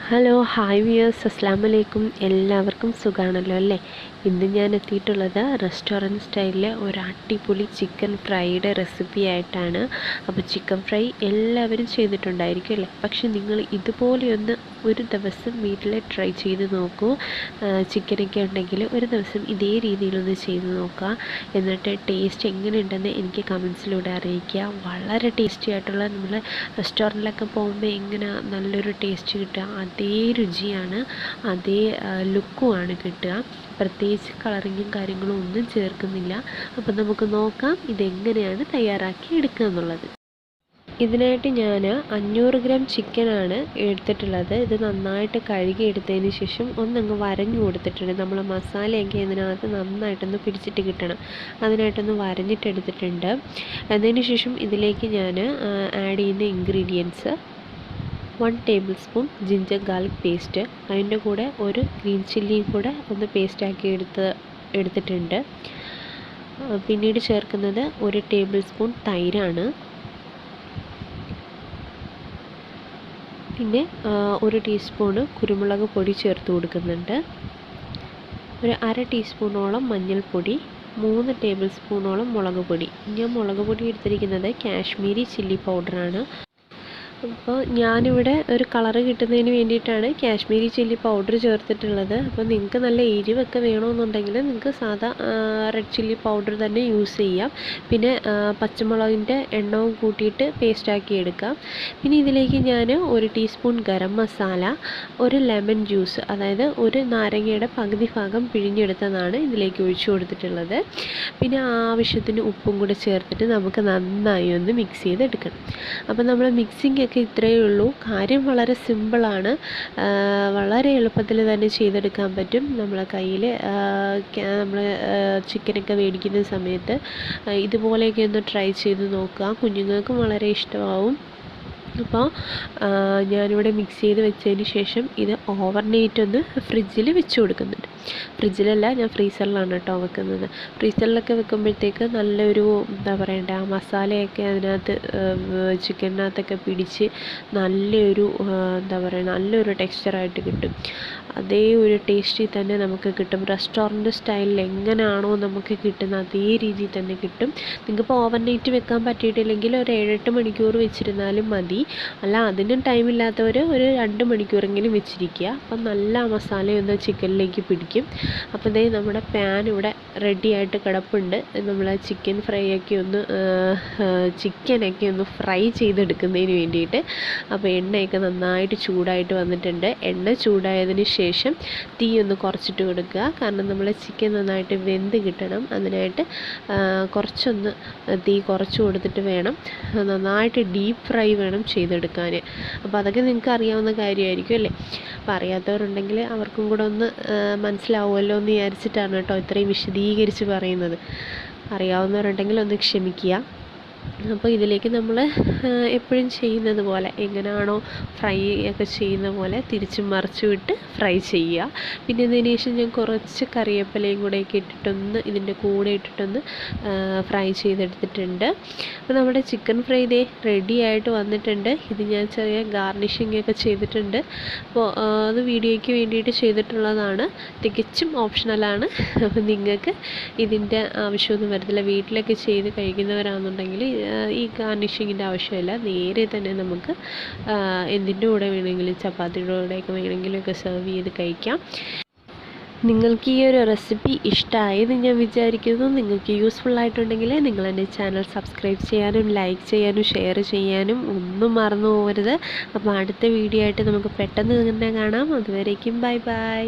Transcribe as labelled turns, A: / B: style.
A: Hello hi viewers, അസ്സലാമു അലൈക്കും. എല്ലാവർക്കും സുഖമാണല്ലോ അല്ലേ? ഇന്ന് ഞാൻ എത്തിയിട്ടുള്ളത് റെസ്റ്റോറൻറ്റ് സ്റ്റൈലിലെ ഒരു അടിപൊളി ചിക്കൻ ഫ്രൈയുടെ റെസിപ്പി ആയിട്ടാണ്. അപ്പോൾ ചിക്കൻ ഫ്രൈ എല്ലാവരും ചെയ്തിട്ടുണ്ടായിരിക്കും അല്ലേ? പക്ഷെ നിങ്ങൾ ഇതുപോലെയൊന്ന് ഒരു ദിവസം വീട്ടിൽ ട്രൈ ചെയ്ത് നോക്കൂ. ചിക്കനൊക്കെ ഉണ്ടെങ്കിൽ ഒരു ദിവസം ഇതേ രീതിയിലൊന്ന് ചെയ്ത് നോക്കുക. എന്നിട്ട് ടേസ്റ്റ് എങ്ങനെയുണ്ടെന്ന് എനിക്ക് കമൻസിലൂടെ അറിയിക്കുക. വളരെ ടേസ്റ്റി ആയിട്ടുള്ള, നമ്മൾ റെസ്റ്റോറൻറ്റിലൊക്കെ പോകുമ്പോൾ എങ്ങനെ നല്ലൊരു ടേസ്റ്റ് കിട്ടുക, അതേ രുചിയാണ്, അതേ ലുക്കുമാണ് കിട്ടുക. പ്രത്യേകിച്ച് കളറിങ്ങും കാര്യങ്ങളും ഒന്നും ചേർക്കുന്നില്ല. അപ്പം നമുക്ക് നോക്കാം ഇതെങ്ങനെയാണ് തയ്യാറാക്കി എടുക്കുക എന്നുള്ളത്. ഇതിനായിട്ട് ഞാൻ 500 ഗ്രാം ചിക്കനാണ് എടുത്തിട്ടുള്ളത്. ഇത് നന്നായിട്ട് കഴുകി എടുത്തതിന് ശേഷം ഒന്നങ്ങ് വരഞ്ഞു കൊടുത്തിട്ടുണ്ട്. നമ്മൾ മസാലയൊക്കെ ഇതിനകത്ത് നന്നായിട്ടൊന്ന് പിടിച്ചിട്ട് കിട്ടണം, അതിനായിട്ടൊന്ന് വരഞ്ഞിട്ടെടുത്തിട്ടുണ്ട്. അതിന് ശേഷം ഇതിലേക്ക് ഞാൻ ആഡ് ചെയ്യുന്ന ingredients 1 table spoon ginger garlic paste, അതിൻ്റെ കൂടെ ഒരു ഗ്രീൻ ചില്ലിയും കൂടെ ഒന്ന് പേസ്റ്റാക്കി എടുത്തിട്ടുണ്ട്. പിന്നീട് ചേർക്കുന്നത് 1 ടേബിൾ സ്പൂൺ തൈരാണ്. പിന്നെ 1 ടീസ്പൂണ് കുരുമുളക് പൊടി ചേർത്ത് കൊടുക്കുന്നുണ്ട്. ഒരു 1/2 ടീസ്പൂണോളം മഞ്ഞൾപ്പൊടി, 3 ടേബിൾ സ്പൂണോളം മുളക് പൊടി. ഞാൻ മുളക് പൊടി എടുത്തിരിക്കുന്നത് കാശ്മീരി ചില്ലി പൗഡറാണ്. അപ്പോൾ ഞാനിവിടെ ഒരു കളറ് കിട്ടുന്നതിന് വേണ്ടിയിട്ടാണ് കാശ്മീരി ചില്ലി പൗഡർ ചേർത്തിട്ടുള്ളത്. അപ്പോൾ നിങ്ങൾക്ക് നല്ല എരിവൊക്കെ വേണമെന്നുണ്ടെങ്കിൽ നിങ്ങൾക്ക് സാധാ റെഡ് ചില്ലി പൗഡർ തന്നെ യൂസ് ചെയ്യാം. പിന്നെ പച്ചമുളകിൻ്റെ എണ്ണവും കൂട്ടിയിട്ട് പേസ്റ്റാക്കി എടുക്കാം. പിന്നെ ഇതിലേക്ക് ഞാൻ 1 ടീസ്പൂൺ ഗരം മസാല, ഒരു ലെമൺ ജ്യൂസ്, അതായത് ഒരു നാരങ്ങയുടെ പകുതി ഭാഗം പിഴിഞ്ഞെടുത്തതാണ് ഇതിലേക്ക് ഒഴിച്ചു കൊടുത്തിട്ടുള്ളത്. പിന്നെ ആവശ്യത്തിന് ഉപ്പും കൂടെ ചേർത്തിട്ട് നമുക്ക് നന്നായി ഒന്ന് മിക്സ് ചെയ്തെടുക്കണം. അപ്പോൾ നമ്മൾ മിക്സിംഗ് ഇത്രയേ ഉള്ളൂ. കാര്യം വളരെ സിമ്പിളാണ്, വളരെ എളുപ്പത്തിൽ തന്നെ ചെയ്തെടുക്കാൻ പറ്റും. നമ്മളെ കയ്യിൽ നമ്മൾ ചിക്കനൊക്കെ മേടിക്കുന്ന സമയത്ത് ഇതുപോലെയൊക്കെ ഒന്ന് ട്രൈ ചെയ്ത് നോക്കുക, കുഞ്ഞുങ്ങൾക്കും വളരെ ഇഷ്ടമാവും. അപ്പോൾ ഞാനിവിടെ മിക്സ് ചെയ്ത് വെച്ചതിന് ശേഷം ഇത് ഓവർനൈറ്റ് ഒന്ന് ഫ്രിഡ്ജിൽ വെച്ച് കൊടുക്കുന്നുണ്ട്. ഫ്രിഡ്ജിലല്ല, ഞാൻ ഫ്രീസറിലാണ് കേട്ടോ വെക്കുന്നത്. ഫ്രീസറിലൊക്കെ വെക്കുമ്പോഴത്തേക്ക് നല്ലൊരു എന്താ പറയണ്ടേ, ആ മസാലയൊക്കെ അതിനകത്ത് ചിക്കനകത്തൊക്കെ പിടിച്ച് നല്ലൊരു എന്താ പറയുക, നല്ലൊരു ടെക്സ്ചറായിട്ട് കിട്ടും. അതേ ഒരു ടേസ്റ്റിൽ തന്നെ നമുക്ക് കിട്ടും. റെസ്റ്റോറൻറ്റ് സ്റ്റൈലിൽ എങ്ങനെയാണോ നമുക്ക് കിട്ടുന്നത് അതേ രീതിയിൽ തന്നെ കിട്ടും. നിങ്ങൾക്കിപ്പോൾ ഓവർനൈറ്റ് വെക്കാൻ പറ്റിയിട്ടില്ലെങ്കിൽ ഒരു 7-8 മണിക്കൂർ വെച്ചിരുന്നാലും മതി. അല്ല, അതിനും ടൈമില്ലാത്തവർ ഒരു 2 മണിക്കൂറെങ്കിലും വെച്ചിരിക്കുക. അപ്പം നല്ല മസാലയൊന്ന് ചിക്കനിലേക്ക് പിടിക്കും. അപ്പോൾ ഇതേ നമ്മുടെ പാൻ ഇവിടെ റെഡി ആയിട്ട് കിടപ്പുണ്ട്. നമ്മൾ ചിക്കൻ ഫ്രൈയൊക്കെ ഒന്ന് ചിക്കനൊക്കെ ഒന്ന് ഫ്രൈ ചെയ്തെടുക്കുന്നതിന് വേണ്ടിയിട്ട്. അപ്പോൾ എണ്ണയൊക്കെ നന്നായിട്ട് ചൂടായിട്ട് വന്നിട്ടുണ്ട്. എണ്ണ ചൂടായതിന് ശേഷം തീ ഒന്ന് കുറച്ചിട്ട് കൊടുക്കുക. കാരണം നമ്മൾ ചിക്കൻ നന്നായിട്ട് വെന്ത് കിട്ടണം. അതിനായിട്ട് കുറച്ചൊന്ന് തീ കുറച്ച് കൊടുത്തിട്ട് വേണം, നന്നായിട്ട് ഡീപ്പ് ഫ്രൈ വേണം ചെയ്തെടുക്കാൻ. അപ്പോൾ അതൊക്കെ നിങ്ങൾക്ക് അറിയാവുന്ന കാര്യമായിരിക്കും അല്ലേ? അപ്പോൾ അറിയാത്തവരുണ്ടെങ്കിൽ അവർക്കും കൂടെ ഒന്ന് മനസ്സിലാവുമല്ലോ എന്ന് വിചാരിച്ചിട്ടാണ് കേട്ടോ ഇത്രയും വിശദീകരിച്ച് പറയുന്നത്. അറിയാവുന്നവരുണ്ടെങ്കിൽ ഒന്ന് ക്ഷമിക്കുക. അപ്പോൾ ഇതിലേക്ക് നമ്മൾ എപ്പോഴും ചെയ്യുന്നത് പോലെ, എങ്ങനെയാണോ ഫ്രൈ ഒക്കെ ചെയ്യുന്ന പോലെ തിരിച്ചും മറിച്ചും ഇട്ട് ഫ്രൈ ചെയ്യുക. പിന്നെ ഇതിന് ശേഷം ഞാൻ കുറച്ച് കറിവേപ്പിലയും കൂടെയൊക്കെ ഇട്ടിട്ടൊന്ന് ഇതിൻ്റെ കൂടെ ഇട്ടിട്ടൊന്ന് ഫ്രൈ ചെയ്തെടുത്തിട്ടുണ്ട്. അപ്പോൾ നമ്മുടെ ചിക്കൻ ഫ്രൈ ഇതേ റെഡി ആയിട്ട് വന്നിട്ടുണ്ട്. ഇത് ഞാൻ ചെറിയ ഗാർണിഷിംഗ് ഒക്കെ ചെയ്തിട്ടുണ്ട്. അപ്പോൾ അത് വീഡിയോയ്ക്ക് വേണ്ടിയിട്ട് ചെയ്തിട്ടുള്ളതാണ്, തികച്ചും ഓപ്ഷണലാണ്. അപ്പോൾ നിങ്ങൾക്ക് ഇതിൻ്റെ ആവശ്യമൊന്നും വരത്തില്ല. വീട്ടിലൊക്കെ ചെയ്ത് കഴിക്കുന്നവരാണെന്നുണ്ടെങ്കിൽ ഈ ഗാർണിഷിങ്ങിൻ്റെ ആവശ്യമില്ല. നേരെ തന്നെ നമുക്ക് എന്തിൻ്റെ കൂടെ വേണമെങ്കിലും, ചപ്പാത്തിയുടെ കൂടെയൊക്കെ വേണമെങ്കിലുമൊക്കെ സെർവ് ചെയ്ത് കഴിക്കാം. നിങ്ങൾക്ക് ഈ ഒരു റെസിപ്പി ഇഷ്ടമായെന്ന് ഞാൻ വിചാരിക്കുന്നു. നിങ്ങൾക്ക് യൂസ്ഫുൾ ആയിട്ടുണ്ടെങ്കിൽ നിങ്ങൾ എൻ്റെ ചാനൽ സബ്സ്ക്രൈബ് ചെയ്യാനും ലൈക്ക് ചെയ്യാനും ഷെയർ ചെയ്യാനും ഒന്നും മറന്നു പോകരുത്. അപ്പോൾ അടുത്ത വീഡിയോ ആയിട്ട് നമുക്ക് പെട്ടെന്ന് തന്നെ കാണാം. അതുവരേക്കും ബൈ ബൈ.